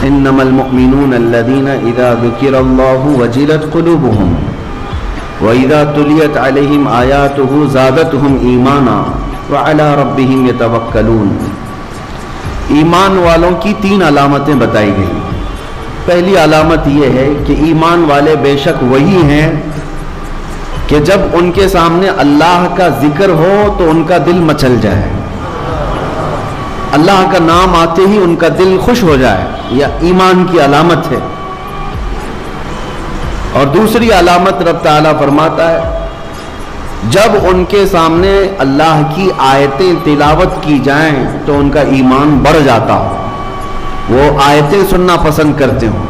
انما المؤمنون الذين اذا ذكر الله وجلت قلوبهم واذا تليت عليهم آياته زادتهم ایمانا وعلى ربهم يتوکلون۔ ایمان والوں کی 3 علامتیں بتائی گئی۔ پہلی علامت یہ ہے کہ ایمان والے بے شک وہی ہیں کہ جب ان کے سامنے اللہ کا ذکر ہو تو ان کا دل مچل جائے، اللہ کا نام آتے ہی ان کا دل خوش ہو جائے، یہ ایمان کی علامت ہے۔ اور دوسری علامت رب تعالیٰ فرماتا ہے جب ان کے سامنے اللہ کی آیتیں تلاوت کی جائیں تو ان کا ایمان بڑھ جاتا ہو، وہ آیتیں سننا پسند کرتے ہوں۔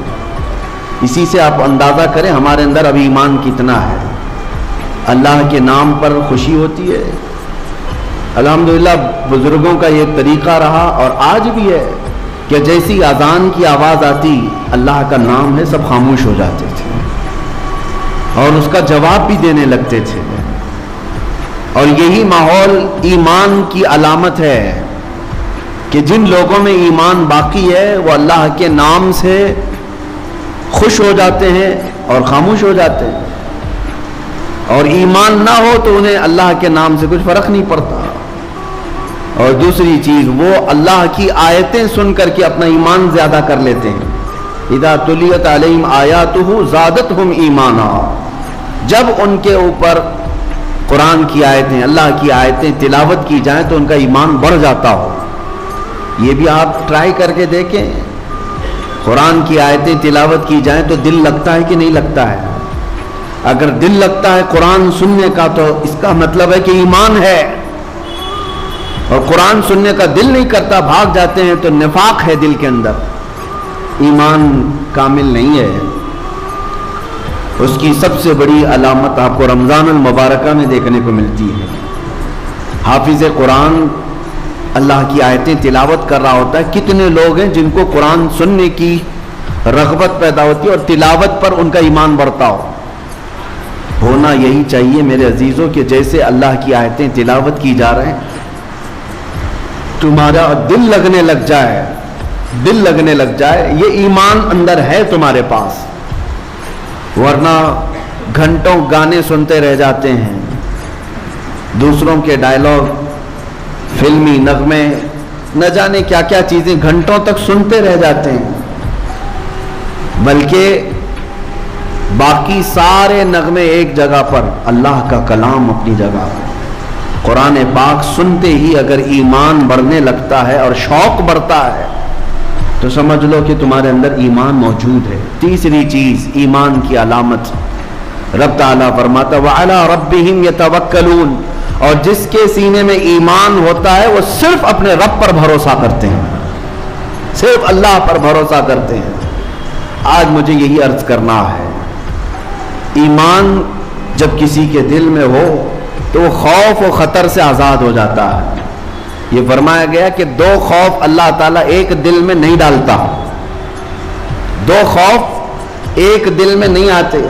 اسی سے آپ اندازہ کریں ہمارے اندر اب ایمان کتنا ہے۔ اللہ کے نام پر خوشی ہوتی ہے۔ الحمدللہ بزرگوں کا یہ طریقہ رہا اور آج بھی ہے کہ جیسی اذان کی آواز آتی اللہ کا نام ہے سب خاموش ہو جاتے تھے اور اس کا جواب بھی دینے لگتے تھے۔ اور یہی ماحول ایمان کی علامت ہے کہ جن لوگوں میں ایمان باقی ہے وہ اللہ کے نام سے خوش ہو جاتے ہیں اور خاموش ہو جاتے ہیں، اور ایمان نہ ہو تو انہیں اللہ کے نام سے کچھ فرق نہیں پڑتا۔ اور دوسری چیز وہ اللہ کی آیتیں سن کر کے اپنا ایمان زیادہ کر لیتے ہیں۔ اذا تلیت علیہم آیاتہ زادتہم ایمانا، جب ان کے اوپر قرآن کی آیتیں اللہ کی آیتیں تلاوت کی جائیں تو ان کا ایمان بڑھ جاتا ہو۔ یہ بھی آپ ٹرائی کر کے دیکھیں، قرآن کی آیتیں تلاوت کی جائیں تو دل لگتا ہے کہ نہیں لگتا ہے؟ اگر دل لگتا ہے قرآن سننے کا تو اس کا مطلب ہے کہ ایمان ہے، اور قرآن سننے کا دل نہیں کرتا بھاگ جاتے ہیں تو نفاق ہے دل کے اندر، ایمان کامل نہیں ہے۔ اس کی سب سے بڑی علامت آپ کو رمضان المبارکہ میں دیکھنے کو ملتی ہے۔ حافظ قرآن اللہ کی آیتیں تلاوت کر رہا ہوتا ہے، کتنے لوگ ہیں جن کو قرآن سننے کی رغبت پیدا ہوتی ہے اور تلاوت پر ان کا ایمان بڑھتا ہو۔ ہونا یہی چاہیے میرے عزیزوں کہ جیسے اللہ کی آیتیں تلاوت کی جا رہے ہیں تمہارا دل لگنے لگ جائے، دل لگنے لگ جائے، یہ ایمان اندر ہے تمہارے پاس، ورنہ گھنٹوں گانے سنتے رہ جاتے ہیں، دوسروں کے ڈائلاگ، فلمی نغمے، نہ جانے کیا کیا چیزیں گھنٹوں تک سنتے رہ جاتے ہیں، بلکہ باقی سارے نغمے ایک جگہ پر، اللہ کا کلام اپنی جگہ پر، قرآن پاک سنتے ہی اگر ایمان بڑھنے لگتا ہے اور شوق بڑھتا ہے تو سمجھ لو کہ تمہارے اندر ایمان موجود ہے۔ تیسری چیز ایمان کی علامت رب تعالیٰ فرماتا وَعَلَىٰ رَبِّهِمْ يَتَوَكَّلُونَ، اور جس کے سینے میں ایمان ہوتا ہے وہ صرف اپنے رب پر بھروسہ کرتے ہیں، صرف اللہ پر بھروسہ کرتے ہیں۔ آج مجھے یہی عرض کرنا ہے، ایمان جب کسی کے دل میں ہو تو وہ خوف و خطر سے آزاد ہو جاتا ہے۔ یہ فرمایا گیا کہ 2 خوف اللہ تعالیٰ ایک دل میں نہیں ڈالتا، 2 خوف ایک دل میں نہیں آتے،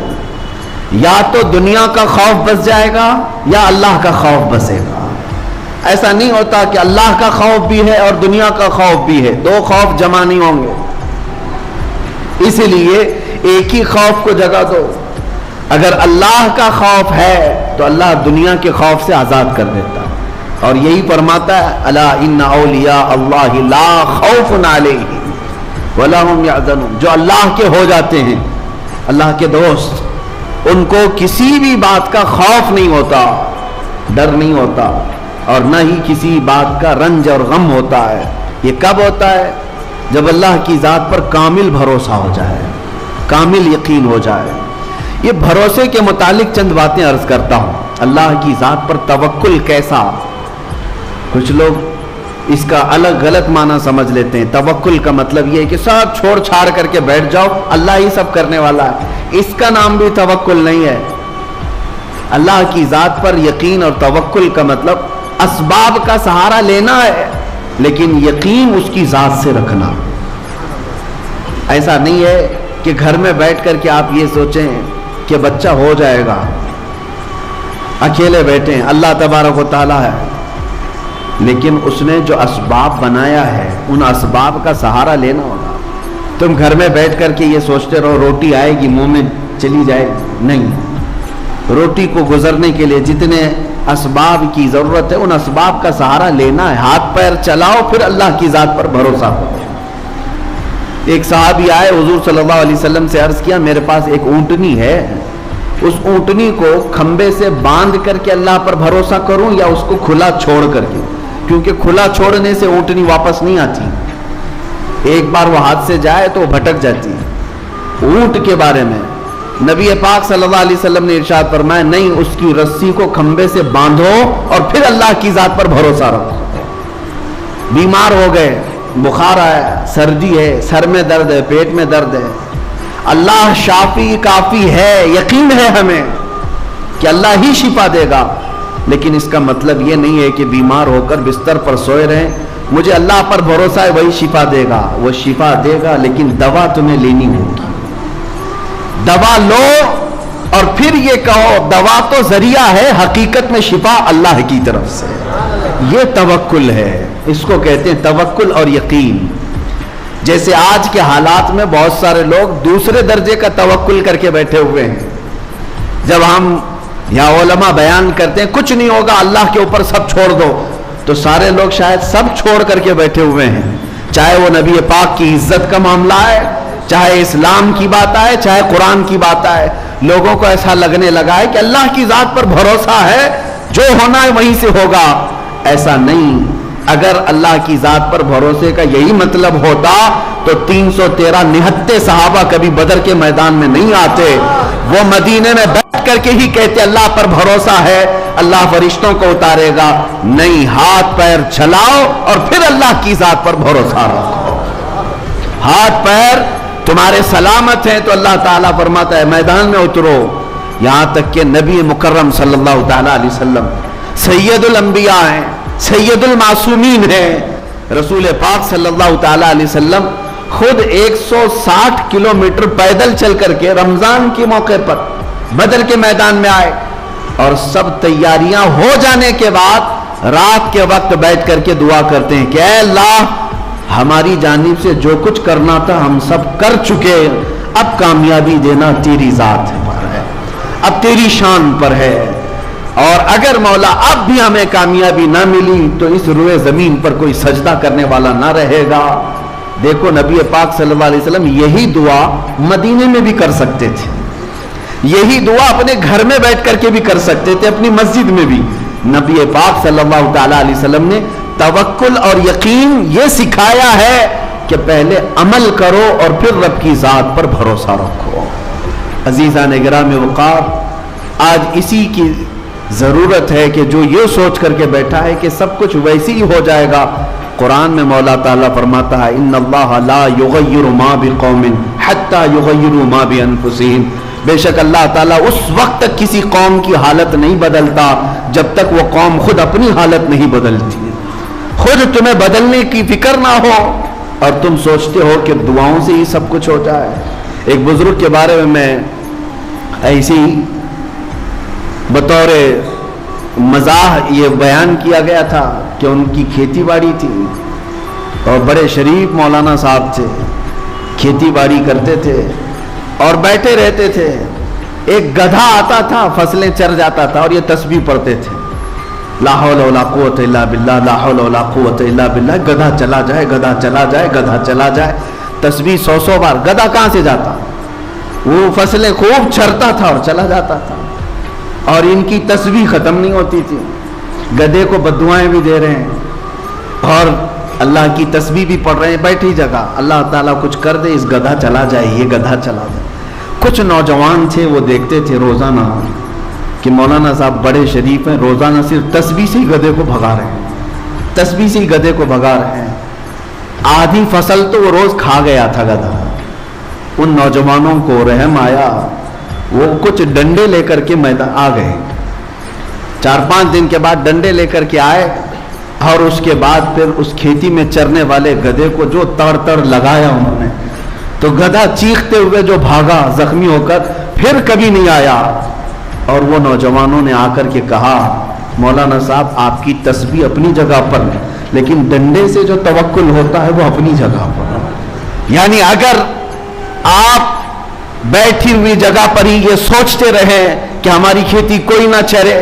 یا تو دنیا کا خوف بس جائے گا یا اللہ کا خوف بسے گا۔ ایسا نہیں ہوتا کہ اللہ کا خوف بھی ہے اور دنیا کا خوف بھی ہے، 2 خوف جمع نہیں ہوں گے۔ اسی لیے ایک ہی خوف کو جگہ دو۔ اگر اللہ کا خوف ہے تو اللہ دنیا کے خوف سے آزاد کر دیتا ہے، اور یہی فرماتا ہے الا ان اولیاء اللہ لا خوف علیہم ولا هم يحزنون، جو اللہ کے ہو جاتے ہیں، اللہ کے دوست، ان کو کسی بھی بات کا خوف نہیں ہوتا، ڈر نہیں ہوتا، اور نہ ہی کسی بات کا رنج اور غم ہوتا ہے۔ یہ کب ہوتا ہے؟ جب اللہ کی ذات پر کامل بھروسہ ہو جائے، کامل یقین ہو جائے۔ یہ بھروسے کے متعلق چند باتیں عرض کرتا ہوں۔ اللہ کی ذات پر توکل کیسا؟ کچھ لوگ اس کا الگ غلط معنی سمجھ لیتے ہیں۔ توکل کا مطلب یہ ہے کہ سب چھوڑ چھاڑ کر کے بیٹھ جاؤ، اللہ ہی سب کرنے والا ہے۔ اس کا نام بھی توکل نہیں ہے۔ اللہ کی ذات پر یقین اور توکل کا مطلب اسباب کا سہارا لینا ہے، لیکن یقین اس کی ذات سے رکھنا۔ ایسا نہیں ہے کہ گھر میں بیٹھ کر کے آپ یہ سوچیں کہ بچہ ہو جائے گا، اکیلے بیٹھے ہیں، اللہ تبارک و تعالیٰ ہے، لیکن اس نے جو اسباب بنایا ہے ان اسباب کا سہارا لینا ہوگا۔ تم گھر میں بیٹھ کر کے یہ سوچتے رہو روٹی آئے گی منہ میں چلی جائے، نہیں، روٹی کو گزرنے کے لیے جتنے اسباب کی ضرورت ہے ان اسباب کا سہارا لینا ہے، ہاتھ پیر چلاؤ، پھر اللہ کی ذات پر بھروسہ کرو۔ ایک صحابی آئے، حضور صلی اللہ علیہ وسلم سے عرض کیا میرے پاس ایک اونٹنی ہے، اس اونٹنی کو کھمبے سے باندھ کر کے اللہ پر بھروسہ کروں یا اس کو کھلا چھوڑ کر کے، کیونکہ کھلا چھوڑنے سے اونٹنی واپس نہیں آتی، ایک بار وہ ہاتھ سے جائے تو وہ بھٹک جاتی ہے۔ اونٹ کے بارے میں نبی پاک صلی اللہ علیہ وسلم نے ارشاد فرمایا نہیں، اس کی رسی کو کھمبے سے باندھو اور پھر اللہ کی ذات پر بھروسہ رکھو۔ بیمار ہو گئے، بخار آیا، سردی ہے، سر میں درد ہے، پیٹ میں درد ہے، اللہ شافی کافی ہے، یقین ہے ہمیں کہ اللہ ہی شفا دے گا، لیکن اس کا مطلب یہ نہیں ہے کہ بیمار ہو کر بستر پر سوئے رہیں، مجھے اللہ پر بھروسہ ہے وہی شفا دے گا۔ وہ شفا دے گا لیکن دوا تمہیں لینی ہوگی، دوا لو اور پھر یہ کہو دوا تو ذریعہ ہے، حقیقت میں شفا اللہ کی طرف سے۔ یہ توکل ہے، اس کو کہتے ہیں توکل اور یقین۔ جیسے آج کے حالات میں بہت سارے لوگ دوسرے درجے کا توکل کر کے بیٹھے ہوئے ہیں، جب ہم یا علماء بیان کرتے ہیں کچھ نہیں ہوگا اللہ کے اوپر سب چھوڑ دو، تو سارے لوگ شاید سب چھوڑ کر کے بیٹھے ہوئے ہیں، چاہے وہ نبی پاک کی عزت کا معاملہ ہے، چاہے اسلام کی بات آئے، چاہے قرآن کی بات آئے، لوگوں کو ایسا لگنے لگا ہے کہ اللہ کی ذات پر بھروسہ ہے، جو ہونا ہے وہیں سے ہوگا۔ ایسا نہیں، اگر اللہ کی ذات پر بھروسے کا یہی مطلب ہوتا تو 313 نہتے صحابہ کبھی بدر کے میدان میں نہیں آتے، وہ مدینے میں بیٹھ کر کے ہی کہتے اللہ پر بھروسہ ہے، اللہ فرشتوں کو اتارے گا۔ نہیں، ہاتھ پیر چلاؤ اور پھر اللہ کی ذات پر بھروسہ رکھو۔ ہاتھ پیر تمہارے سلامت ہیں تو اللہ تعالیٰ فرماتا ہے میدان میں اترو۔ یہاں تک کہ نبی مکرم صلی اللہ تعالیٰ علیہ وسلم سید الانبیاء ہیں، سید المعصومین ہیں، رسول پاک صلی اللہ تعالیٰ علیہ وسلم خود 160 کلومیٹر پیدل چل کر کے رمضان کے موقع پر بدر کے میدان میں آئے، اور سب تیاریاں ہو جانے کے بعد رات کے وقت بیٹھ کر کے دعا کرتے ہیں کہ اے اللہ ہماری جانب سے جو کچھ کرنا تھا ہم سب کر چکے، اب کامیابی دینا تیری ذات پر ہے، اب تیری شان پر ہے، اور اگر مولا اب بھی ہمیں کامیابی نہ ملی تو اس روئے زمین پر کوئی سجدہ کرنے والا نہ رہے گا۔ دیکھو نبی پاک صلی اللہ علیہ وسلم یہی دعا مدینے میں بھی کر سکتے تھے، یہی دعا اپنے گھر میں بیٹھ کر کے بھی کر سکتے تھے، اپنی مسجد میں بھی۔ نبی پاک صلی اللہ تعالیٰ علیہ وسلم نے توکل اور یقین یہ سکھایا ہے کہ پہلے عمل کرو اور پھر رب کی ذات پر بھروسہ رکھو۔ عزیزان گرام وقار، آج اسی کی ضرورت ہے کہ جو یہ سوچ کر کے بیٹھا ہے کہ سب کچھ ویسے ہی ہو جائے گا۔ قرآن میں مولا تعالیٰ فرماتا ہے ان اللہ لا یغیر ما بقوم حتی یغیروا ما بانفسہم، بے شک اللہ تعالیٰ اس وقت تک کسی قوم کی حالت نہیں بدلتا جب تک وہ قوم خود اپنی حالت نہیں بدلتی۔ خود تمہیں بدلنے کی فکر نہ ہو اور تم سوچتے ہو کہ دعاؤں سے ہی سب کچھ ہو جائے۔ ایک بزرگ کے بارے میں ایسی بطور مزاح یہ بیان کیا گیا تھا کہ ان کی کھیتی باڑی تھی اور بڑے شریف مولانا صاحب تھے، کھیتی باڑی کرتے تھے اور بیٹھے رہتے تھے۔ ایک گدھا آتا تھا، فصلیں چر جاتا تھا اور یہ تسبیح پڑھتے تھے لا حول ولا قوت الا باللہ، لا حول ولا قوت الا باللہ۔ گدھا چلا جائے، گدھا چلا جائے، گدھا چلا جائے، تسبیح 100 بار۔ گدھا کہاں سے جاتا؟ وہ فصلیں خوب چرتا تھا اور چلا جاتا تھا، اور ان کی تسبیح ختم نہیں ہوتی تھی۔ گدھے کو بددعائیں بھی دے رہے ہیں اور اللہ کی تسبیح بھی پڑھ رہے ہیں بیٹھی جگہ، اللہ تعالیٰ کچھ کر دے، اس گدھا چلا جائے، یہ گدھا چلا جائے۔ کچھ نوجوان تھے وہ دیکھتے تھے روزانہ کہ مولانا صاحب بڑے شریف ہیں، روزانہ صرف تسبیح سے ہی گدھے کو بھگا رہے ہیں، تسبیح سے ہی گدھے کو بھگا رہے ہیں۔ آدھی فصل تو وہ روز کھا گیا تھا گدھا۔ ان نوجوانوں کو رحم آیا، وہ کچھ ڈنڈے لے کر کے میدان آ گئے۔ 4-5 دن کے بعد ڈنڈے لے کر کے آئے اور اس کے بعد پھر اس کھیتی میں چرنے والے گدھے کو جو تڑ لگایا انہوں نے، تو گدھا چیختے ہوئے جو بھاگا زخمی ہو کر، پھر کبھی نہیں آیا۔ اور وہ نوجوانوں نے آ کر کے کہا مولانا صاحب آپ کی تسبیح اپنی جگہ پر ہے، لیکن ڈنڈے سے جو توکل ہوتا ہے وہ اپنی جگہ پر۔ یعنی اگر آپ بیٹھی ہوئی جگہ پر ہی یہ سوچتے رہے کہ ہماری کھیتی کوئی نہ چرے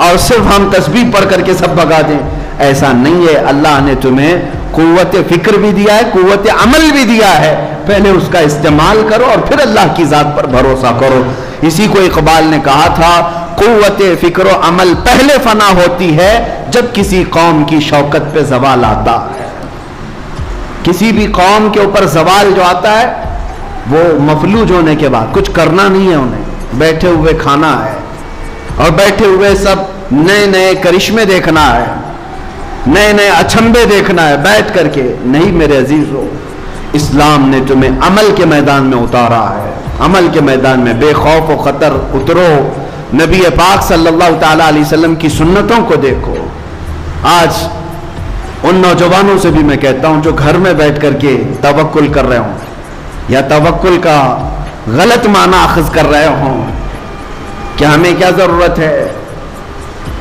اور صرف ہم تسبیح پڑھ کر کے سب بگا دیں، ایسا نہیں ہے. اللہ نے تمہیں قوت فکر بھی دیا ہے، قوت عمل بھی دیا ہے، پہلے اس کا استعمال کرو اور پھر اللہ کی ذات پر بھروسہ کرو. اسی کو اقبال نے کہا تھا، قوت فکر و عمل پہلے فنا ہوتی ہے جب کسی قوم کی شوکت پہ زوال آتا ہے. کسی بھی قوم کے اوپر زوال جو آتا ہے وہ مفلوج ہونے کے بعد کچھ کرنا نہیں ہے، انہیں بیٹھے ہوئے کھانا ہے اور بیٹھے ہوئے سب نئے نئے کرشمے دیکھنا ہے، نئے نئے اچھمبے دیکھنا ہے بیٹھ کر کے. نہیں میرے عزیزو، اسلام نے تمہیں عمل کے میدان میں اتارا ہے. عمل کے میدان میں بے خوف و خطر اترو. نبی پاک صلی اللہ تعالی علیہ وسلم کی سنتوں کو دیکھو. آج ان نوجوانوں سے بھی میں کہتا ہوں جو گھر میں بیٹھ کر کے توکل کر رہے ہوں یا توکل کا غلط معنی اخذ کر رہے ہوں کہ ہمیں کیا ضرورت ہے،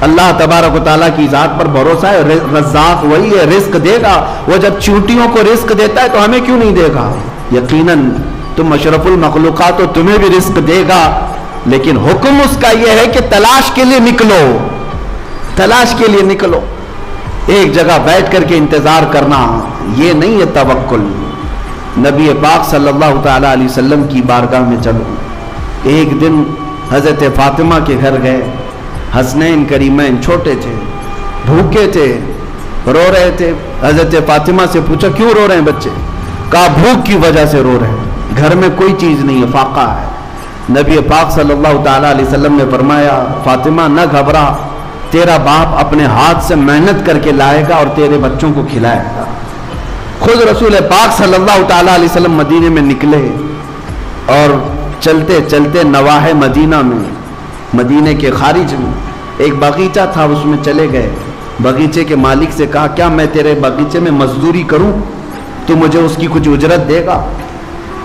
اللہ تبارک و تعالیٰ کی ذات پر بھروسہ ہے. رزاق وہی ہے، رزق دے گا. وہ جب چونٹیوں کو رزق دیتا ہے تو ہمیں کیوں نہیں دے گا؟ یقیناً تم اشرف المخلوقات ہو، تمہیں بھی رزق دے گا، لیکن حکم اس کا یہ ہے کہ تلاش کے لیے نکلو، تلاش کے لیے نکلو. ایک جگہ بیٹھ کر کے انتظار کرنا یہ نہیں ہے توکل. نبی پاک صلی اللہ تعالی علیہ وسلم کی بارگاہ میں چلو. ایک دن حضرت فاطمہ کے گھر گئے. حسنین کریمین چھوٹے تھے، بھوکے تھے، رو رہے تھے. حضرت فاطمہ سے پوچھا کیوں رو رہے ہیں بچے؟ کہا بھوک کی وجہ سے رو رہے ہیں، گھر میں کوئی چیز نہیں ہے، فاقہ ہے. نبی پاک صلی اللہ تعالی علیہ وسلم نے فرمایا فاطمہ نہ گھبرا، تیرا باپ اپنے ہاتھ سے محنت کر کے لائے گا اور تیرے بچوں کو کھلائے گا. خود رسول پاک صلی اللہ تعالی علیہ وسلم مدینے میں نکلے اور چلتے چلتے نواحِ مدینہ میں، مدینے کے خارج میں ایک باغیچہ تھا، اس میں چلے گئے. باغیچے کے مالک سے کہا کیا میں تیرے باغیچے میں مزدوری کروں؟ تو مجھے اس کی کچھ اجرت دے گا؟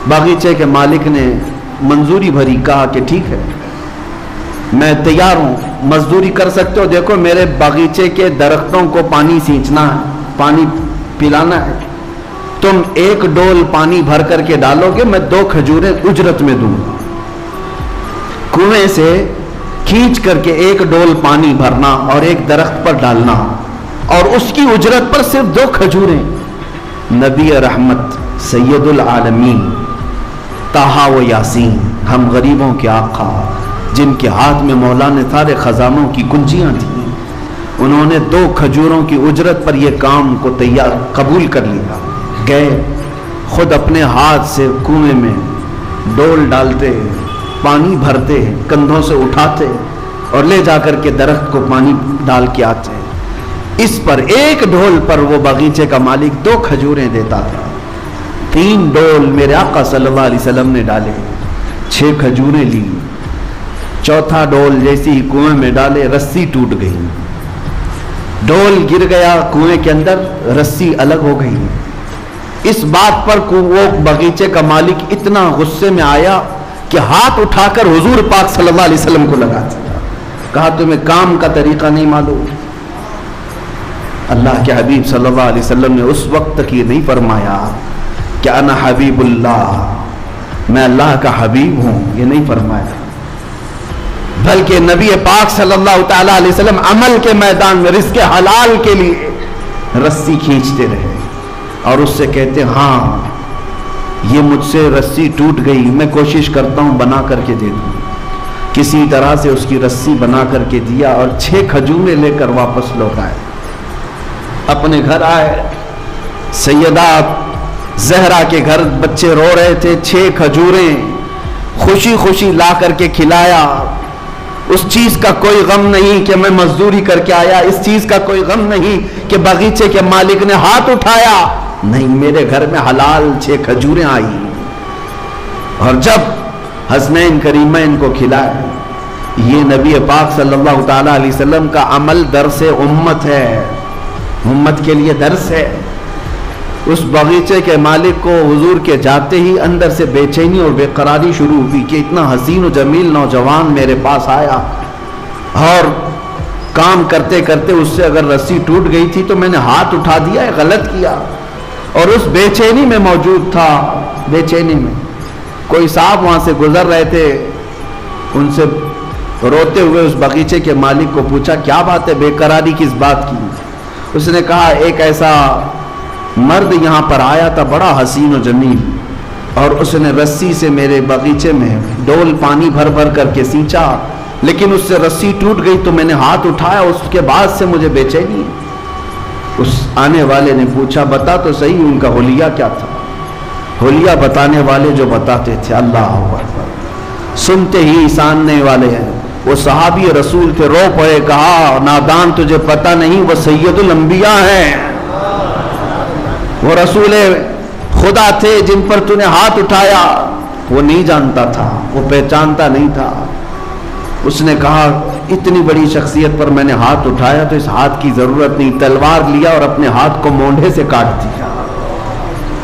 باغیچے کے مالک نے منظوری بھری، کہا کہ ٹھیک ہے میں تیار ہوں، مزدوری کر سکتے ہو. دیکھو میرے باغیچے کے درختوں کو پانی سینچنا ہے، پانی پلانا ہے. تم ایک ڈول پانی بھر کر کے ڈالو گے، میں 2 کھجوریں اجرت میں دوں گا. کنویں سے کھینچ کر کے 1 ڈول پانی بھرنا اور ایک درخت پر ڈالنا اور اس کی اجرت پر صرف 2 کھجوریں. نبی رحمت سید العالمین طٰہٰ و یاسین، ہم غریبوں کے آقا جن کے ہاتھ میں مولا نے سارے خزانوں کی کنجیاں تھیں، انہوں نے 2 کھجوروں کی اجرت پر یہ کام کو تیار قبول کر لیا. گئے خود اپنے ہاتھ سے کنویں میں ڈول ڈالتے، پانی بھرتے، کندھوں سے اٹھاتے اور لے جا کر کے درخت کو پانی ڈال کے آتے. اس پر 1 ڈول پر وہ باغیچے کا مالک 2 کھجوریں دیتا تھا. 3 ڈول میرے آقا صلی اللہ علیہ وسلم نے ڈالے، 6 کھجوریں لی. چوتھا ڈول جیسی ہی کنویں میں ڈالے، رسی ٹوٹ گئی، ڈول گر گیا کنویں کے اندر، رسی الگ ہو گئی. اس بات پر وہ باغیچے کا مالک اتنا غصے میں آیا کہ ہاتھ اٹھا کر حضور پاک صلی اللہ علیہ وسلم کو لگا دیا. کہا تمہیں کام کا طریقہ نہیں معلوم؟ اللہ کے حبیب صلی اللہ علیہ وسلم نے اس وقت تک یہ نہیں فرمایا کہ انا حبیب اللہ، میں اللہ کا حبیب ہوں، یہ نہیں فرمایا، بلکہ نبی پاک صلی اللہ تعالی علیہ وسلم عمل کے میدان میں رزق حلال کے لیے رسی کھینچتے رہے اور اس سے کہتے ہاں یہ مجھ سے رسی ٹوٹ گئی، میں کوشش کرتا ہوں بنا کر کے دے دوں. کسی طرح سے اس کی رسی بنا کر کے دیا اور 6 کھجوریں لے کر واپس لوٹ آئے. اپنے گھر آئے، سیدہ زہرا کے گھر بچے رو رہے تھے، 6 کھجوریں خوشی خوشی لا کر کے کھلایا. اس چیز کا کوئی غم نہیں کہ میں مزدوری کر کے آیا، اس چیز کا کوئی غم نہیں کہ باغیچے کے مالک نے ہاتھ اٹھایا. نہیں، میرے گھر میں حلال 6 کھجوریں آئی. اور جب حسنین کریمین کو کھلائے، یہ نبی پاک صلی اللہ تعالی علیہ وسلم کا عمل درس امت ہے، امت کے لیے درس ہے. اس باغیچے کے مالک کو حضور کے جاتے ہی اندر سے بے چینی اور بے قراری شروع ہوئی کہ اتنا حسین و جمیل نوجوان میرے پاس آیا اور کام کرتے کرتے اس سے اگر رسی ٹوٹ گئی تھی تو میں نے ہاتھ اٹھا دیا ہے، غلط کیا. اور اس بے چینی میں موجود تھا. بے چینی میں کوئی صاحب وہاں سے گزر رہے تھے, ان سے روتے ہوئے اس باغیچے کے مالک کو پوچھا کیا بات ہے, بے قراری کس بات کی؟ اس نے کہا ایک ایسا مرد یہاں پر آیا تھا بڑا حسین و جمیل, اور اس نے رسی سے میرے باغیچے میں ڈول پانی بھر بھر کر کے سینچا, لیکن اس سے رسی ٹوٹ گئی تو میں نے ہاتھ اٹھایا, اس کے بعد سے مجھے بے چینی ہے. اس آنے والے نے پوچھا بتا تو صحیح ان کا حلیہ کیا تھا؟ حلیہ بتانے والے جو بتاتے تھے, اللہ اکبر, سنتے ہی ساننے والے ہیں. وہ صحابی رسول تھے, رو پڑے, کہا نادان تجھے پتہ نہیں وہ سید الانبیاء ہیں, وہ رسول خدا تھے جن پر تو نے ہاتھ اٹھایا. وہ نہیں جانتا تھا, وہ پہچانتا نہیں تھا. اس نے کہا اتنی بڑی شخصیت پر میں نے ہاتھ اٹھایا تو اس ہاتھ کی ضرورت نہیں, تلوار لیا اور اپنے ہاتھ کو مونڈھے سے کاٹ دیا.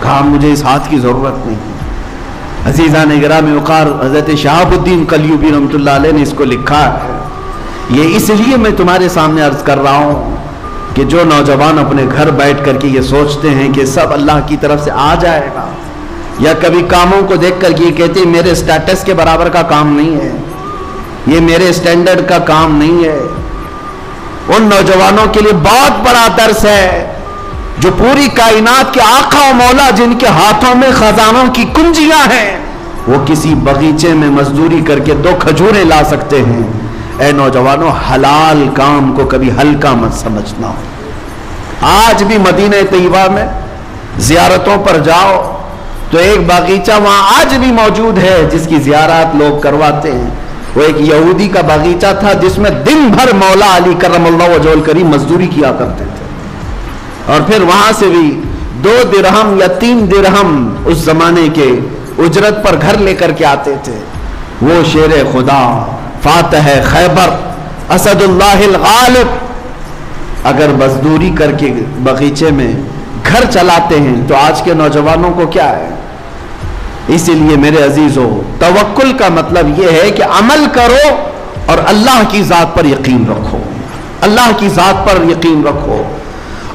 کہا مجھے اس ہاتھ کی ضرورت نہیں. عزیزان گرامی وقار, حضرت شہاب الدین قلیوبی رحمۃ اللہ علیہ نے اس کو لکھا ہے. یہ اس لیے میں تمہارے سامنے عرض کر رہا ہوں کہ جو نوجوان اپنے گھر بیٹھ کر کے یہ سوچتے ہیں کہ سب اللہ کی طرف سے آ جائے گا, یا کبھی کاموں کو دیکھ کر کے یہ کہتے ہیں میرے سٹیٹس کے برابر کا کام نہیں ہے, یہ میرے سٹینڈرڈ کا کام نہیں ہے, ان نوجوانوں کے لیے بہت بڑا درس ہے جو پوری کائنات کے آقا و مولا جن کے ہاتھوں میں خزانوں کی کنجیاں ہیں, وہ کسی باغیچے میں مزدوری کر کے 2 کھجوریں لا سکتے ہیں. اے نوجوانوں, حلال کام کو کبھی ہلکا مت سمجھنا. آج بھی مدینہ طیبہ میں زیارتوں پر جاؤ تو ایک باغیچہ وہاں آج بھی موجود ہے جس کی زیارت لوگ کرواتے ہیں. وہ ایک یہودی کا باغیچہ تھا جس میں دن بھر مولا علی کرم اللہ وجہہ الکریم مزدوری کیا کرتے تھے, اور پھر وہاں سے بھی 2 درہم یا 3 درہم اس زمانے کے اجرت پر گھر لے کر کے آتے تھے. وہ شیر خدا, فاتح خیبر, اسد اللہ الغالب, اگر مزدوری کر کے باغیچے میں گھر چلاتے ہیں تو آج کے نوجوانوں کو کیا ہے؟ اسی لیے میرے عزیزو, توکل کا مطلب یہ ہے کہ عمل کرو اور اللہ کی ذات پر یقین رکھو, اللہ کی ذات پر یقین رکھو.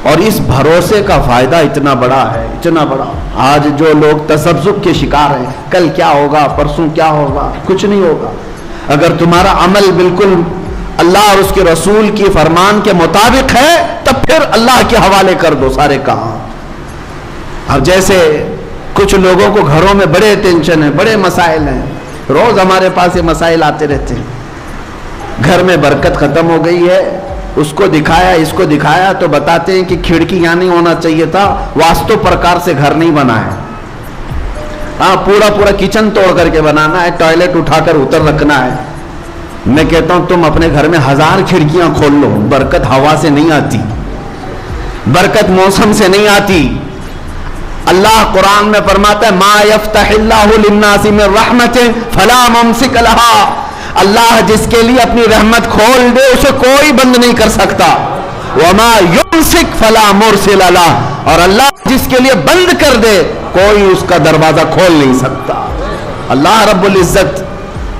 اور اس بھروسے کا فائدہ اتنا بڑا ہے, اتنا بڑا. آج جو لوگ تذبذب کے شکار ہیں, کل کیا ہوگا, پرسوں کیا ہوگا, کچھ نہیں ہوگا. اگر تمہارا عمل بالکل اللہ اور اس کے رسول کی فرمان کے مطابق ہے تب پھر اللہ کے حوالے کر دو سارے کام. اب جیسے کچھ لوگوں کو گھروں میں بڑے ٹینشن ہیں, بڑے مسائل ہیں, روز ہمارے پاس یہ مسائل آتے رہتے ہیں. گھر میں برکت ختم ہو گئی ہے, اس کو دکھایا اس کو دکھایا تو بتاتے ہیں کہ کھڑکی یہاں نہیں ہونا چاہیے تھا, واستو پرکار سے گھر نہیں بنا ہے. ہاں, پورا کچن توڑ کر کے بنانا ہے, ٹوائلٹ اٹھا کر اتر رکھنا ہے. میں کہتا ہوں تم اپنے گھر میں 1000 کھڑکیاں کھول لو, برکت ہوا سے نہیں آتی, برکت موسم سے نہیں آتی. اللہ قرآن میں فرماتا ہے ما یفتح اللہ للناس من رحمت فلا ممسک لها, اللہ جس کے لیے اپنی رحمت کھول دے اسے کوئی بند نہیں کر سکتا. وما یمسک فلا مرسل له, اور اللہ جس کے لیے بند کر دے کوئی اس کا دروازہ کھول نہیں سکتا. اللہ رب العزت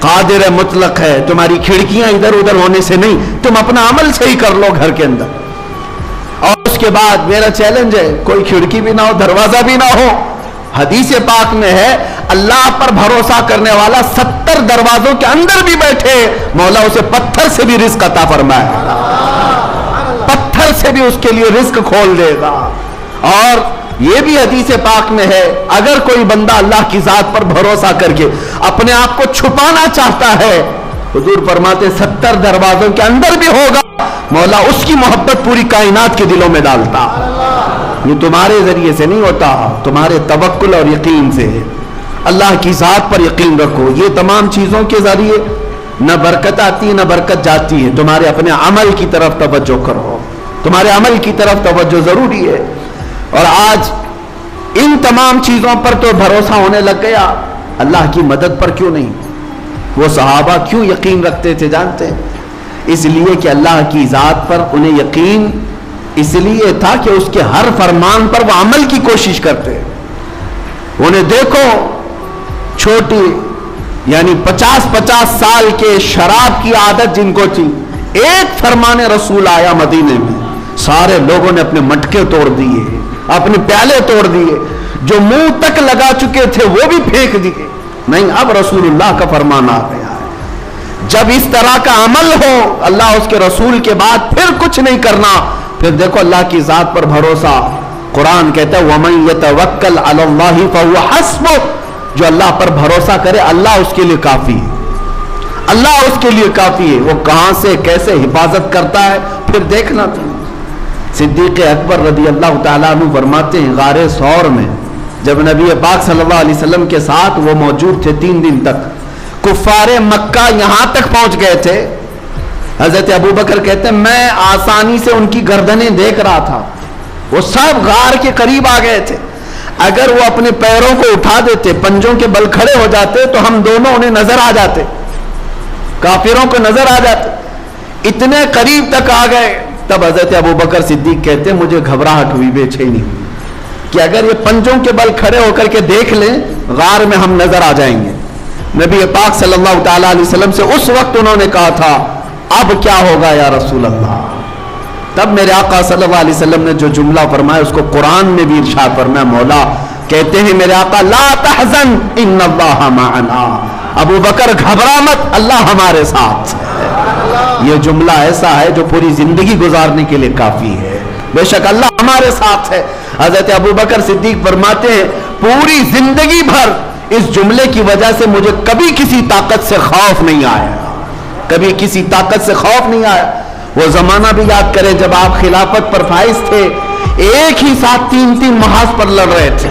قادر مطلق ہے, تمہاری کھڑکیاں ادھر ادھر ہونے سے نہیں, تم اپنا عمل صحیح کر لو گھر کے اندر. اور اس کے بعد میرا چیلنج ہے, کوئی کھڑکی بھی نہ ہو, دروازہ بھی نہ ہو. حدیث پاک میں ہے اللہ پر بھروسہ کرنے والا 70 دروازوں کے اندر بھی بیٹھے مولا اسے پتھر سے بھی رزق عطا فرمائے, پتھر سے بھی اس کے لیے رزق کھول دے گا. اور یہ بھی حدیث پاک میں ہے اگر کوئی بندہ اللہ کی ذات پر بھروسہ کر کے اپنے آپ کو چھپانا چاہتا ہے, حضور فرماتے 70 دروازوں کے اندر بھی ہوگا مولا اس کی محبت پوری کائنات کے دلوں میں ڈالتا. یہ تمہارے ذریعے سے نہیں ہوتا, تمہارے توکل اور یقین سے. اللہ کی ذات پر یقین رکھو. یہ تمام چیزوں کے ذریعے نہ برکت آتی ہے نہ برکت جاتی ہے, تمہارے اپنے عمل کی طرف توجہ کرو, تمہارے عمل کی طرف توجہ ضروری ہے. اور آج ان تمام چیزوں پر تو بھروسہ ہونے لگ گیا, اللہ کی مدد پر کیوں نہیں؟ وہ صحابہ کیوں یقین رکھتے تھے جانتے ہیں؟ اس لیے کہ اللہ کی ذات پر انہیں یقین اس لیے تھا کہ اس کے ہر فرمان پر وہ عمل کی کوشش کرتے. انہیں دیکھو چھوٹی یعنی 50 سال کے شراب کی عادت جن کو تھی, ایک فرمان رسول آیا مدینے میں, سارے لوگوں نے اپنے مٹکے توڑ دیے, اپنے پیالے توڑ دیے, جو منہ تک لگا چکے تھے وہ بھی پھینک دیے. نہیں, اب رسول اللہ کا فرمان آ گیا ہے, جب اس طرح کا عمل ہو اللہ اس کے رسول کے بعد پھر کچھ نہیں کرنا. پھر دیکھو اللہ کی ذات پر بھروسہ, قرآن کہتا ہے وَمَن يَتَوَكَّلْ عَلَى اللَّهِ فَهُوَ حَسْبُهُ, جو اللہ پر بھروسہ کرے اللہ اس کے لیے کافی ہے, اللہ اس کے لیے کافی ہے. وہ کہاں سے کیسے حفاظت کرتا ہے پھر دیکھنا. تم صدیق اکبر رضی اللہ تعالیٰ عنہ فرماتے ہیں غار ثور میں جب نبی پاک صلی اللہ علیہ وسلم کے ساتھ وہ موجود تھے 3 دن تک, کفار مکہ یہاں تک پہنچ گئے تھے. حضرت ابوبکر کہتے ہیں میں آسانی سے ان کی گردنیں دیکھ رہا تھا, وہ سب غار کے قریب آ گئے تھے. اگر وہ اپنے پیروں کو اٹھا دیتے, پنجوں کے بل کھڑے ہو جاتے تو ہم دونوں انہیں نظر آ جاتے, کافروں کو نظر آ جاتے. اتنے قریب تک آ گئے. تب حضرت ابوبکر صدیق کہتے ہیں مجھے گھبراہٹ ہوئی, بے چینی کہ اگر یہ پنجوں کے بل کھڑے ہو کر کے دیکھ لیں غار میں ہم نظر آ جائیں گے. نبی پاک صلی اللہ تعالی علیہ وسلم سے اس وقت انہوں نے کہا تھا اب کیا ہوگا یا رسول اللہ. تب میرے آقا صلی اللہ علیہ وسلم نے جو جملہ فرمایا اس کو قرآن میں بھی ارشاد فرمایا. مولا کہتے ہیں میرے آقا لا تحزن ان اللہ معنا, ابو بکر گھبرا مت اللہ ہمارے ساتھ ہے. یہ جملہ ایسا ہے جو پوری زندگی گزارنے کے لیے کافی ہے. بے شک اللہ ہمارے ساتھ ہے. حضرت ابو بکر صدیق فرماتے ہیں پوری زندگی بھر اس جملے کی وجہ سے مجھے کبھی کسی طاقت سے خوف نہیں آیا, کبھی کسی طاقت سے خوف نہیں آیا. وہ زمانہ بھی یاد کریں جب آپ خلافت پر فائز تھے, ایک ہی ساتھ 3 محاذ پر لڑ رہے تھے.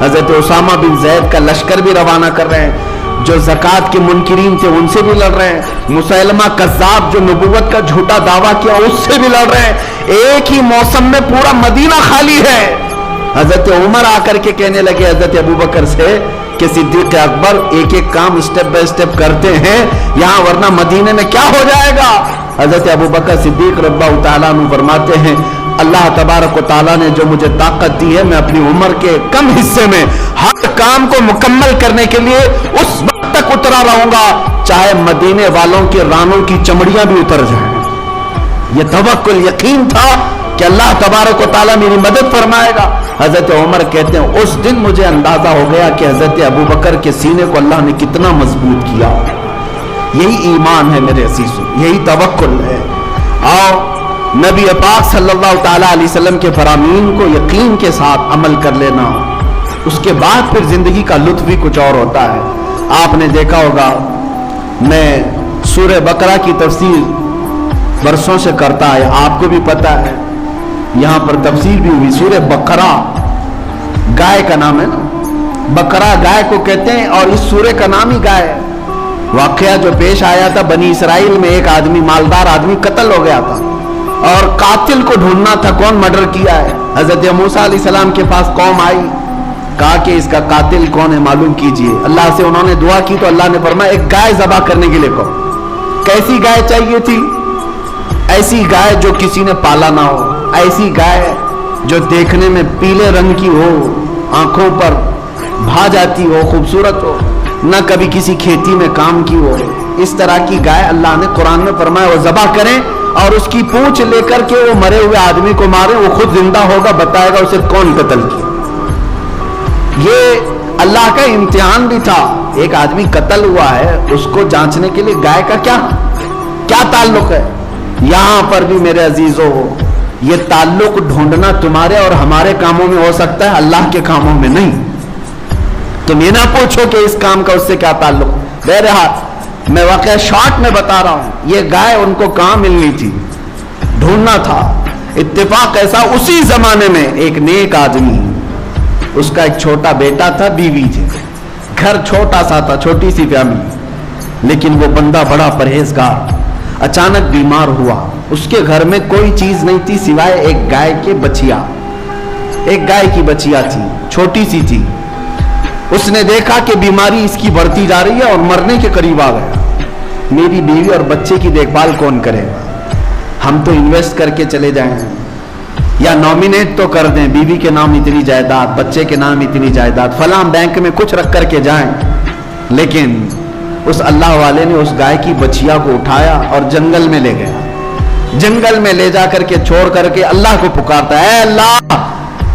حضرت اسامہ بن زید کا لشکر بھی روانہ کر رہے ہیں, جو زکوٰۃ کے منکرین تھے ان سے بھی لڑ رہے ہیں, مسیلمہ کذاب جو نبوت کا جھوٹا دعویٰ کیا اس سے بھی لڑ رہے ہیں. ایک ہی موسم میں پورا مدینہ خالی ہے. حضرت عمر آ کر کے کہنے لگے حضرت ابوبکر سے کہ صدیق اکبر ایک ایک کام اسٹیپ بائی اسٹیپ کرتے ہیں یہاں, ورنہ مدینے میں کیا ہو جائے گا. حضرت ابوبکر صدیق رضی اللہ تعالیٰ عنہ فرماتے ہیں اللہ تبارک و تعالیٰ نے جو مجھے طاقت دی ہے میں اپنی عمر کے کم حصے میں ہر کام کو مکمل کرنے کے لیے اس وقت تک اترا رہوں گا چاہے مدینے والوں کے رانوں کی چمڑیاں بھی اتر جائیں. یہ توکل یقین تھا کہ اللہ تبارک و تعالیٰ میری مدد فرمائے گا. حضرت عمر کہتے ہیں اس دن مجھے اندازہ ہو گیا کہ حضرت ابوبکر کے سینے کو اللہ نے کتنا مضبوط کیا. یہی ایمان ہے میرے عزیزو, یہی توکل ہے. اور نبی پاک صلی اللہ تعالیٰ علیہ وسلم کے فرامین کو یقین کے ساتھ عمل کر لینا, اس کے بعد پھر زندگی کا لطف بھی کچھ اور ہوتا ہے. آپ نے دیکھا ہوگا میں سورہ بقرہ کی تفسیر برسوں سے کرتا ہے, آپ کو بھی پتا ہے, یہاں پر تفسیر بھی ہوئی. سورہ بقرہ گائے کا نام ہے نا, بقرہ گائے کو کہتے ہیں اور اس سورہ کا نام ہی گائے. واقعہ جو پیش آیا تھا بنی اسرائیل میں, ایک آدمی مالدار آدمی قتل ہو گیا تھا اور قاتل کو ڈھونڈنا تھا کون مرڈر کیا ہے. حضرت موسیٰ علیہ السلام کے پاس قوم آئی, کہا کہ اس کا قاتل کون ہے معلوم کیجئے. اللہ سے انہوں نے دعا کی تو اللہ نے فرمایا ایک گائے ذبح کرنے کے لیے کہو. کیسی گائے چاہیے تھی؟ ایسی گائے جو کسی نے پالا نہ ہو, ایسی گائے جو دیکھنے میں پیلے رنگ کی ہو, آنکھوں پر بھا جاتی ہو, خوبصورت ہو, نہ کبھی کسی کھیتی میں کام کی ہو. اس طرح کی گائے اللہ نے قرآن میں فرمایا وہ ذبح کریں اور اس کی پونچھ لے کر کے وہ مرے ہوئے آدمی کو مارے, وہ خود زندہ ہوگا, بتائے گا اسے کون قتل کیا. یہ اللہ کا امتحان بھی تھا. ایک آدمی قتل ہوا ہے, اس کو جانچنے کے لیے گائے کا کیا تعلق ہے. یہاں پر بھی میرے عزیزو یہ تعلق ڈھونڈنا تمہارے اور ہمارے کاموں میں ہو سکتا ہے, اللہ کے کاموں میں نہیں. تم یہ نہ پوچھو کہ اس کام کا اس سے کیا تعلق. بہرحال میں واقعہ شارٹ میں بتا رہا ہوں, یہ گائے ان کو کہاں ملنی تھی, ڈھونڈنا تھا. اتفاق ایسا اسی زمانے میں ایک نیک آدمی, اس کا ایک چھوٹا بیٹا تھا, بیوی تھی, گھر چھوٹا سا تھا, چھوٹی سی فیملی, لیکن وہ بندہ بڑا پرہیزگار. اچانک بیمار ہوا. اس کے گھر میں کوئی چیز نہیں تھی سوائے ایک گائے کے بچیا. ایک گائے کی بچیا تھی, چھوٹی سی تھی. اس نے دیکھا کہ بیماری اس کی بڑھتی جا رہی ہے اور مرنے کے قریب آ گیا. میری بیوی اور بچے کی دیکھ بھال کون کرے گا, ہم تو انویسٹ کر کے چلے جائیں یا نامینیٹ تو کر دیں, بیوی کے نام اتنی جائیداد, بچے کے نام اتنی جائیداد, فلاں بینک میں کچھ رکھ کر کے جائیں. لیکن اس اللہ والے نے اس گائے کی بچیا کو اٹھایا اور جنگل میں لے گیا. جنگل میں لے جا کر کے چھوڑ کر کے اللہ کو پکارتا ہے, اے اللہ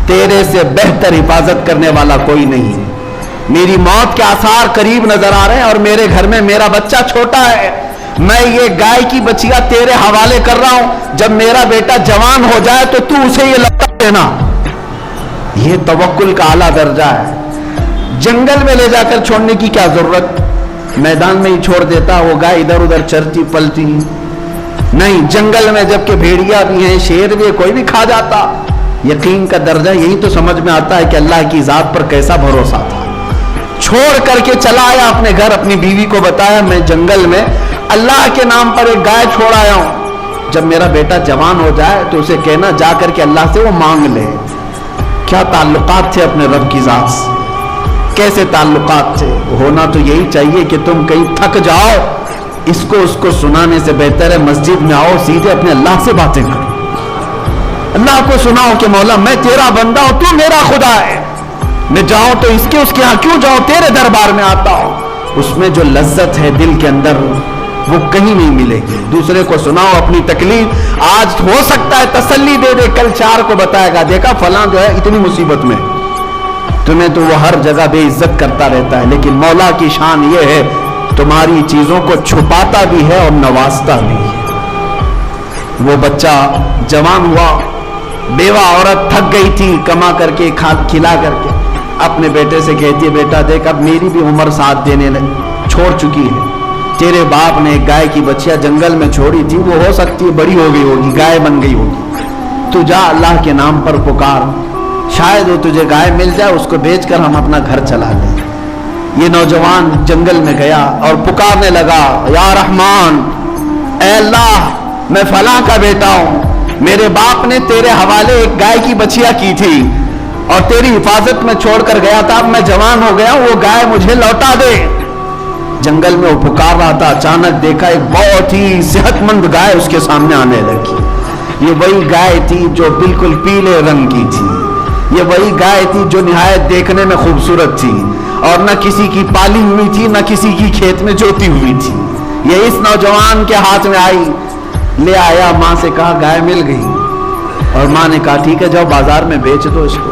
تیرے سے بہتر حفاظت کرنے والا کوئی نہیں ہے. میری موت کے آثار قریب نظر آ رہے ہیں اور میرے گھر میں میرا بچہ چھوٹا ہے. میں یہ گائے کی بچیا تیرے حوالے کر رہا ہوں. جب میرا بیٹا جوان ہو جائے تو تو اسے یہ لوٹا دینا. یہ توکل کا اعلیٰ درجہ ہے. جنگل میں لے جا کر چھوڑنے کی کیا ضرورت؟ میدان میں ہی چھوڑ دیتا, وہ گائے ادھر ادھر چرتی پلتی نہیں. جنگل میں جبکہ بھیڑیا بھی ہیں, شیر بھی ہے, کوئی بھی کھا جاتا. یقین کا درجہ یہی تو سمجھ میں آتا ہے کہ اللہ کی ذات پر کیسا بھروسہ تھا. چھوڑ کر کے چلا آیا اپنے گھر, اپنی بیوی کو بتایا میں جنگل میں اللہ کے نام پر ایک گائے چھوڑ آیا ہوں. جب میرا بیٹا جوان ہو جائے تو اسے کہنا جا کر کے اللہ سے وہ مانگ لے. کیا تعلقات تھے اپنے رب کی ذات سے, کیسے تعلقات تھے. ہونا تو یہی چاہیے کہ تم کہیں تھک جاؤ, اس کو سنانے سے بہتر ہے مسجد میں آؤ, سیدھے اپنے اللہ سے باتیں کرو. اللہ کو سناؤ کہ مولا میں تیرا بندہ ہوں, تو میرا خدا ہے. میں جاؤں تو اس کے ہاں کیوں جاؤں, تیرے دربار میں آتا ہوں. اس میں جو لذت ہے دل کے اندر وہ کہیں نہیں ملے گی. دوسرے کو سناؤ اپنی تکلیف, آج ہو سکتا ہے تسلی دے دے, کل چار کو بتائے گا دیکھا فلاں جو ہے اتنی مصیبت میں. تمہیں تو وہ ہر جگہ بے عزت کرتا رہتا ہے, لیکن مولا کی شان یہ ہے تمہاری چیزوں کو چھپاتا بھی ہے اور نوازتا بھی ہے. وہ بچہ جوان ہوا, بیوہ عورت تھک گئی تھی کما کر کے کھلا کر کے, اپنے بیٹے سے کہتی ہے بیٹا دیکھ اب میری بھی عمر ساتھ دینے چھوڑ چکی ہے. تیرے باپ نے ایک گائے کی بچیا جنگل میں چھوڑی تھی, وہ ہو سکتی ہے بڑی ہو گئی ہوگی, گائے بن گئی ہوگی. تو جا اللہ کے نام پر پکار, شاید وہ تجھے گائے مل جائے, اس کو بیچ کر ہم اپنا گھر چلا لیں. یہ نوجوان جنگل میں گیا اور پکارنے لگا یا رحمان, اے اللہ میں فلاں کا بیٹا ہوں, میرے باپ نے تیرے حوالے ایک گائے کی بچیا کی تھی اور تیری حفاظت میں چھوڑ کر گیا تھا, اب میں جوان ہو گیا, وہ گائے مجھے لوٹا دے. جنگل میں وہ پکار رہا تھا, اچانک دیکھا ایک بہت ہی صحت مند گائے اس کے سامنے آنے لگی. یہ وہی گائے تھی جو بالکل پیلے رنگ کی تھی, یہ وہی گائے تھی جو نہایت دیکھنے میں خوبصورت تھی اور نہ کسی کی پالی ہوئی تھی نہ کسی کی کھیت میں جوتی ہوئی تھی. یہ اس نوجوان کے ہاتھ میں آئی, لے آیا, ماں سے کہا گائے مل گئی, اور ماں نے کہا ٹھیک ہے جاؤ بازار میں بیچ دو اس کو.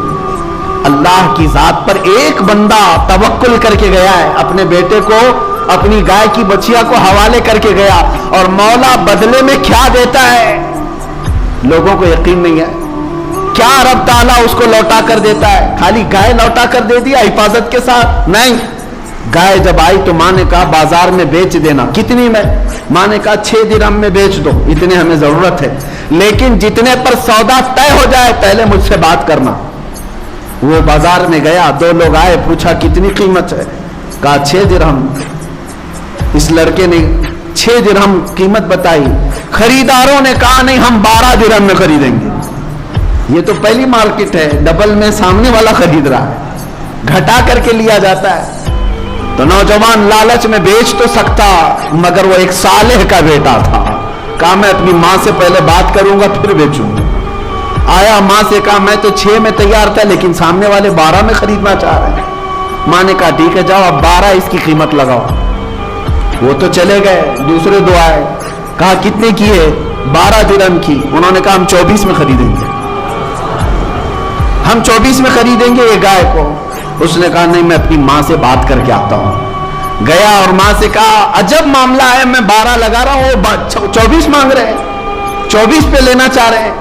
اللہ کی ذات پر ایک بندہ توکل کر کے گیا ہے, اپنے بیٹے کو اپنی گائے کی بچیا کو حوالے کر کے گیا, اور مولا بدلے میں کیا دیتا ہے لوگوں کو یقین نہیں ہے. کیا رب تعالیٰ اس کو لوٹا کر دیتا ہے؟ خالی گائے لوٹا کر دے دیا حفاظت کے ساتھ؟ نہیں. گائے جب آئی تو ماں نے کہا بازار میں بیچ دینا. کتنی میں؟ ماں نے کہا 6 درہم میں بیچ دو, اتنے ہمیں ضرورت ہے, لیکن جتنے پر سودا طے ہو جائے پہلے مجھ سے بات کرنا. وہ بازار میں گیا, 2 لوگ آئے, پوچھا کتنی قیمت ہے, کہا 6 درہم. اس لڑکے نے 6 درہم قیمت بتائی. خریداروں نے کہا نہیں ہم 12 درہم میں خریدیں گے. یہ تو پہلی مارکیٹ ہے, ڈبل میں سامنے والا خرید رہا ہے, گھٹا کر کے لیا جاتا ہے. تو نوجوان لالچ میں بیچ تو سکتا, مگر وہ ایک صالح کا بیٹا تھا. کہا میں اپنی ماں سے پہلے بات کروں گا پھر بیچوں گا. آیا, ماں سے کہا میں تو 6 میں تیار تھا لیکن سامنے والے 12 میں خریدنا چاہ رہے ہیں. ماں نے کہا ٹھیک ہے جاؤ اب 12 اس کی قیمت لگاؤ. وہ تو چلے گئے. دوسرے 2 آئے, کہا کتنے کی ہے؟ 12 درہم کی. انہوں نے کہا ہم 24 میں خریدیں گے, ہم 24 میں خریدیں گے یہ گائے کو. اس نے کہا نہیں میں اپنی ماں سے بات کر کے آتا ہوں. گیا اور ماں سے کہا عجب معاملہ ہے, میں 12 لگا رہا ہوں, 24 مانگ رہے ہیں, 24 پہ لینا چاہ رہے ہیں.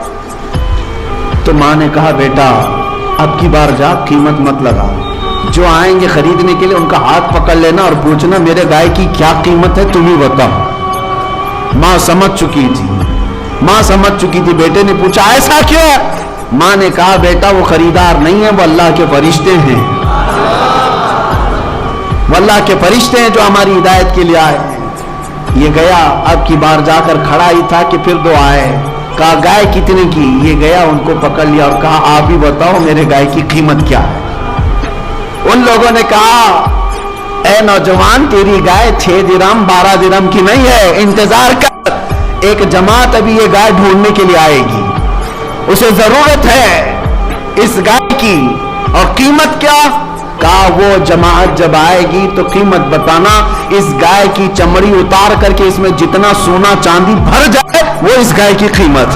تو ماں نے کہا بیٹا اب کی بار جا قیمت مت لگا, جو آئیں گے خریدنے کے لیے ان کا ہاتھ پکڑ لینا اور پوچھنا میرے گائے کی کیا قیمت ہے تم ہی بتاؤ. ماں سمجھ چکی تھی. بیٹے نے پوچھا ایسا کیوں؟ ماں نے کہا بیٹا وہ خریدار نہیں ہے, وہ اللہ کے فرشتے ہیں, وہ اللہ کے فرشتے ہیں جو ہماری ہدایت کے لیے آئے ہیں. یہ گیا, اب کی بار جا کر کھڑا ہی تھا کہ پھر 2 آئے, کہا گائے کتنے کی؟ یہ گیا ان کو پکڑ لیا اور کہا آپ ہی بتاؤ میرے گائے کی قیمت کیا ہے. ان لوگوں نے کہا اے نوجوان تیری گائے 6 درہم 12 درہم کی نہیں ہے, انتظار کر, ایک جماعت ابھی یہ گائے ڈھونڈنے کے لیے آئے گی, اسے ضرورت ہے اس گائے کی. اور قیمت کیا؟ کہا وہ جماعت جب آئے گی تو قیمت بتانا, اس گائے کی چمڑی اتار کر کے اس میں جتنا سونا چاندی بھر جائے وہ اس گائے کی قیمت.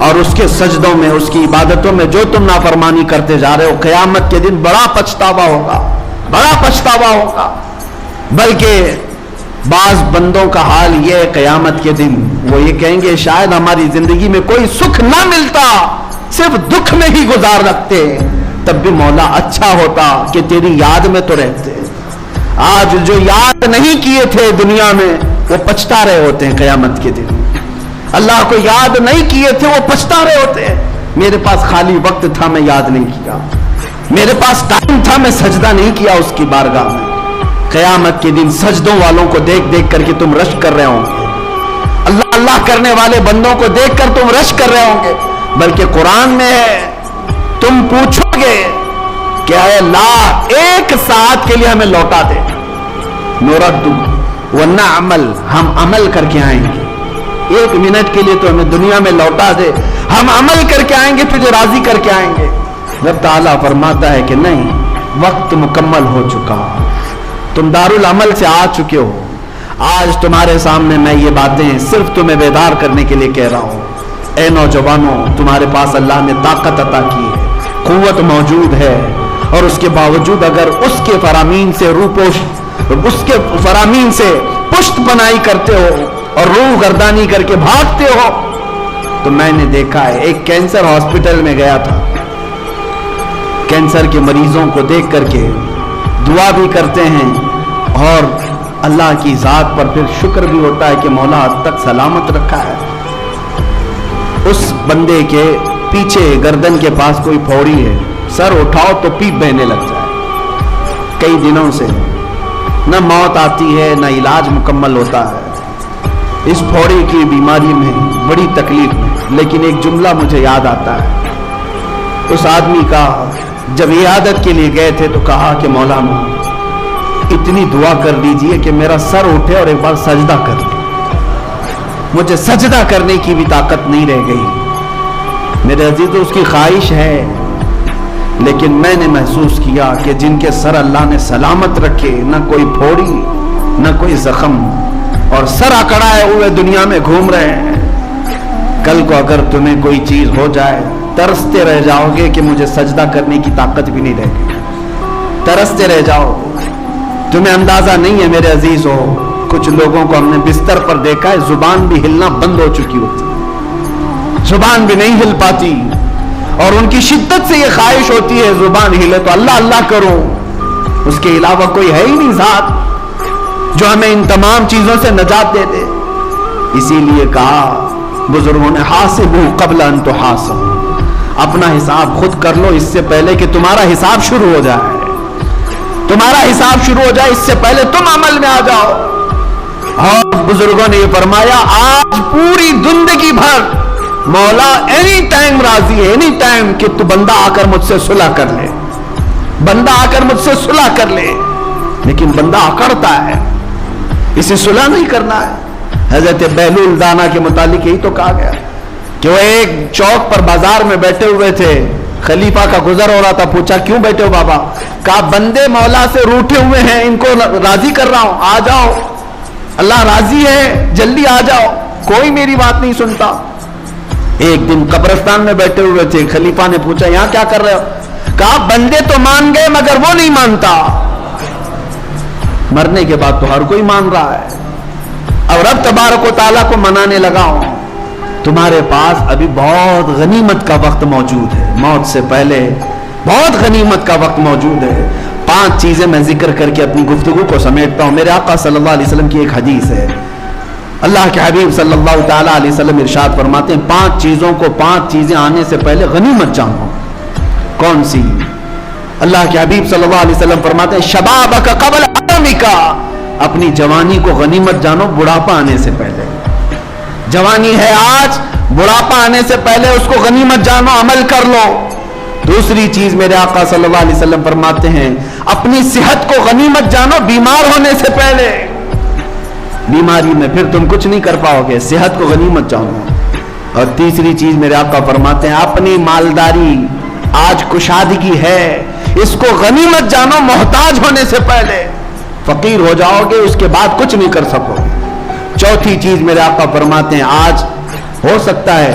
اور اس کے سجدوں میں, اس کی عبادتوں میں جو تم نافرمانی کرتے جا رہے ہو, قیامت کے دن بڑا پچھتاوا ہوگا, بڑا پچھتاوا ہوگا. بلکہ بعض بندوں کا حال یہ ہے قیامت کے دن, وہ یہ کہیں گے شاید ہماری زندگی میں کوئی سکھ نہ ملتا, صرف دکھ میں ہی گزار رکھتے, تب بھی مولا اچھا ہوتا کہ تیری یاد میں تو رہتے. آج جو یاد نہیں کیے تھے دنیا میں وہ پچھتا رہے ہوتے ہیں قیامت کے دن. اللہ کو یاد نہیں کیے تھے وہ پچھتا رہے ہوتے ہیں, میرے پاس خالی وقت تھا میں یاد نہیں کیا, میرے پاس ٹائم تھا میں سجدہ نہیں کیا اس کی بارگاہ میں. قیامت کے دن سجدوں والوں کو دیکھ دیکھ کر کے تم رش کر رہے ہوں گے, اللہ اللہ کرنے والے بندوں کو دیکھ کر تم رش کر رہے ہوں گے. بلکہ قرآن میں ہے تم پوچھو گے کہ اے اللہ ایک ساتھ کے لیے ہمیں لوٹا دے, نردو ونعمل, ہم عمل کر کے آئیں گے, ایک منٹ کے لیے تو ہمیں دنیا میں لوٹا دے, ہم عمل کر کے آئیں گے, تجھے راضی کر کے آئیں گے. رب تعالیٰ فرماتا ہے کہ نہیں, وقت مکمل ہو چکا, تم دارالعمل سے آ چکے ہو. آج تمہارے سامنے میں یہ باتیں صرف تمہیں بیدار کرنے کے لیے کہہ رہا ہوں. اے نوجوانوں, تمہارے پاس اللہ نے طاقت عطا کی ہے, قوت موجود ہے, اور اس کے باوجود اگر اس کے فرامین سے روپوش, اس کے فرامین سے پشت پناہی کرتے ہو اور روح گردانی کر کے بھاگتے ہو, تو میں نے دیکھا ہے ایک کینسر ہاسپٹل میں گیا تھا, کینسر کے مریضوں کو دیکھ کر کے دعا بھی کرتے ہیں اور اللہ کی ذات پر پھر شکر بھی ہوتا ہے کہ مولا حد تک سلامت رکھا ہے. اس بندے کے پیچھے گردن کے پاس کوئی پھوڑی ہے, سر اٹھاؤ تو پیپ بہنے لگ جائے. کئی دنوں سے نہ موت آتی ہے نہ علاج مکمل ہوتا ہے, اس پھوڑی کی بیماری میں بڑی تکلیف ہے. لیکن ایک جملہ مجھے یاد آتا ہے, اس آدمی کا جب عیادت کے لیے گئے تھے تو کہا کہ مولانا اتنی دعا کر دیجئے کہ میرا سر اٹھے اور ایک بار سجدہ کر دے. مجھے سجدہ کرنے کی بھی طاقت نہیں رہ گئی. میرے عزیز, تو اس کی خواہش ہے, لیکن میں نے محسوس کیا کہ جن کے سر اللہ نے سلامت رکھے, نہ کوئی پھوڑی نہ کوئی زخم, اور سر اکڑائے ہوئے دنیا میں گھوم رہے ہیں, کل کو اگر تمہیں کوئی چیز ہو جائے ترستے رہ جاؤ گے کہ مجھے سجدہ کرنے کی طاقت بھی نہیں رہ گئی, ترستے رہ جاؤ. تمہیں اندازہ نہیں ہے میرے عزیز ہو, کچھ لوگوں کو ہم نے بستر پر دیکھا ہے زبان بھی ہلنا بند ہو چکی ہوتی, زبان بھی نہیں ہل پاتی, اور ان کی شدت سے یہ خواہش ہوتی ہے زبان ہلے تو اللہ اللہ کرو, اس کے علاوہ کوئی ہے ہی نہیں ذات جو ہمیں ان تمام چیزوں سے نجات دے دے. اسی لیے کہا بزرگوں نے حاسبوا قبل ان تحاسبوا, اپنا حساب خود کر لو اس سے پہلے کہ تمہارا حساب شروع ہو جائے, تمہارا حساب شروع ہو جائے اس سے پہلے تم عمل میں آ جاؤ. اور بزرگوں نے یہ فرمایا آج پوری زندگی بھر مولا اینی ٹائم راضی ہے, اینی ٹائم کہ تو بندہ آ کر مجھ سے صلح کر لے, بندہ آ کر مجھ سے صلح کر لے. لیکن بندہ اکڑتا ہے, اسے صلح نہیں کرنا ہے. حضرت بہلول دانا کے متعلق یہی تو کہا گیا کہ وہ ایک چوک پر بازار میں بیٹھے ہوئے تھے, خلیفہ کا گزر ہو رہا تھا, پوچھا کیوں بیٹھے ہو بابا؟ کہا بندے مولا سے روٹھے ہوئے ہیں, ان کو راضی کر رہا ہوں, آ جاؤ, اللہ راضی ہے, جلدی آ جاؤ, کوئی میری بات نہیں سنتا. ایک دن قبرستان میں بیٹھے ہوئے تھے, خلیفہ نے پوچھا یہاں کیا کر رہے ہو؟ کہا بندے تو مان گئے مگر وہ نہیں مانتا. مرنے کے بعد تو ہر کوئی مان رہا ہے, اور رب تبارک و تعالیٰ کو منانے لگا ہوں. تمہارے پاس ابھی بہت غنیمت کا وقت موجود ہے, موت سے پہلے بہت غنیمت کا وقت موجود ہے. 5 چیزیں میں ذکر کر کے اپنی گفتگو کو سمیٹتا ہوں. میرے آقا صلی اللہ علیہ وسلم کی ایک حدیث ہے, اللہ کے حبیب صلی اللہ تعالیٰ علیہ وسلم ارشاد فرماتے ہیں 5 چیزوں کو 5 چیزیں آنے سے پہلے غنیمت جانو. کون سی؟ اللہ کے حبیب صلی اللہ علیہ وسلم فرماتے ہیں شبابک قبل حرمک, اپنی جوانی کو غنیمت جانو بڑھاپا آنے سے پہلے. جوانی ہے آج, بڑھاپا آنے سے پہلے اس کو غنیمت جانو, عمل کر لو. دوسری چیز میرے آقا صلی اللہ علیہ وسلم فرماتے ہیں اپنی صحت کو غنیمت جانو بیمار ہونے سے پہلے. بیماری میں پھر تم کچھ نہیں کر پاؤ گے, صحت کو غنیمت جانو. اور تیسری چیز میرے آقا فرماتے ہیں اپنی مالداری, آج کشادگی ہے, اس کو غنیمت جانو محتاج ہونے سے پہلے. فقیر ہو جاؤ گے اس کے بعد کچھ نہیں کر سکو. چوتھی چیز میرے آقا فرماتے ہیں آج ہو سکتا ہے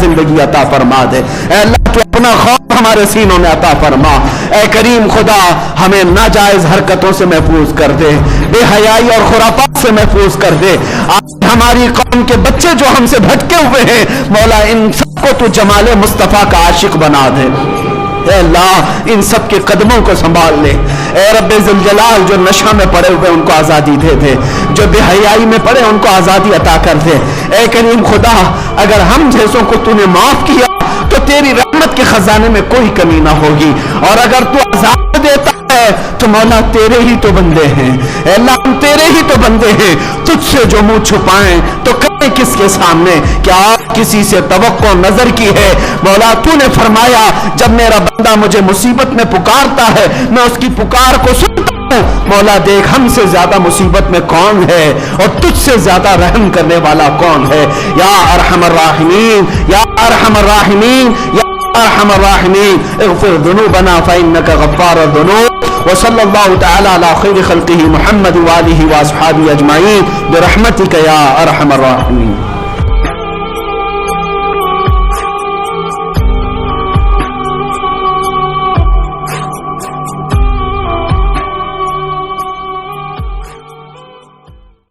زندگی عطا فرما دے. اے اللہ تو اپنا خوف ہمارے سینوں میں عطا فرما. اے کریم خدا ہمیں ناجائز حرکتوں سے محفوظ کر دے, بے حیائی اور خرافات سے محفوظ کر دے. آج ہماری قوم کے بچے جو ہم سے بھٹکے ہوئے ہیں مولا ان سب کو تو جمال مصطفیٰ کا عاشق بنا دے. اے اللہ ان سب کے قدموں کو سنبھال لے. اے رب ذوالجلال جو نشہ میں پڑے ہوئے ان کو آزادی دے دے, جو بے حیائی میں پڑے ان کو آزادی عطا کر دے. اے کریم خدا اگر ہم جیسوں کو تو نے معاف کیا تو تیری رحمت کے خزانے میں کوئی کمی نہ ہوگی, اور اگر تو عذاب دیتا ہے تو مولا تیرے ہی تو بندے ہیں. اے اللہ ہم تیرے ہی تو بندے ہیں, تجھ سے جو منہ چھپائیں تو کریں کس کے سامنے. کیا کسی سے توقع نظر کی ہے مولا؟ تو نے فرمایا جب میرا بندہ مجھے مصیبت میں پکارتا ہے میں اس کی پکار کو سنتا ہوں. مولا دیکھ ہم سے زیادہ مصیبت میں کون ہے اور تجھ سے زیادہ رحم کرنے والا کون ہے. یا ارحم الراحمین, یا ارحم الراحمین, یا ارحم الراحمین, اغفر ذنوبنا فانك غفار الذنوب. وصلی اللہ تعالی علی خیر خلقہ محمد وآلہ واصحابہ اجمعین برحمتک یا ارحم الراحمین.